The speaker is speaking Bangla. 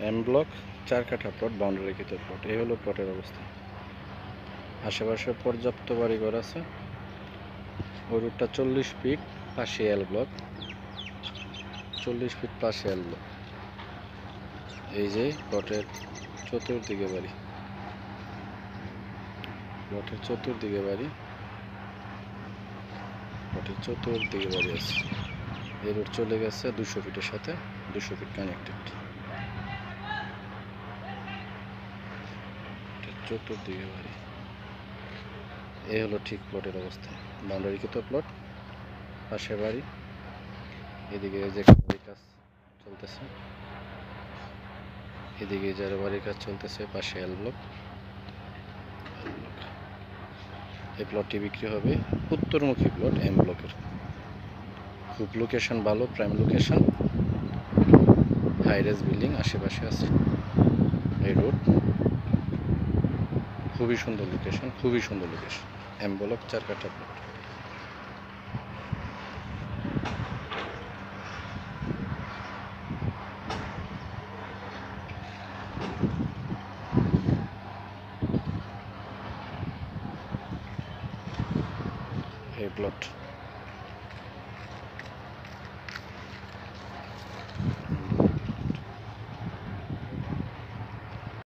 এম ব্লক 4 কাঠা প্লট, বাউন্ডারিকৃত প্লট। এই হলো প্লটের অবস্থা। আশেপাশে পর্যাপ্ত বাড়িঘর আছে। ওই রুটটা 40 ফিট, পাশে এল ব্লক, 40 ফিট পাশে এল ব্লক। এই যে প্লটের চতুর্দিকে বাড়ি, প্লটের চতুর্দিকে বাড়ি, প্লটের চতুর্দিকে বাড়ি আছে। এই রোড চলে গেছে 200 ফিটের সাথে, 200 ফিট কানেক্টেড। চতুর্দিকে বাড়ি। এই হলো ঠিক প্লটের অবস্থা। বাউন্ডারিকৃত প্লট, পাশে বাড়ি। এদিকে যে বাড়ির কাজ চলতেছে, এদিকে যারা বাড়ির কাজ চলতেছে, পাশে এল ব্লক। এই প্লটটি বিক্রি হবে, উত্তরমুখী প্লট, এম ব্লকের। খুব লোকেশন ভালো, প্রাইম লোকেশন, হাইরেজ বিল্ডিং আশেপাশে আছে। এই রোড খুবই সুন্দর লোকেশন, খুবই সুন্দর লোকেশন। এম ব্লক 4 কাঠা প্লট। এই প্লট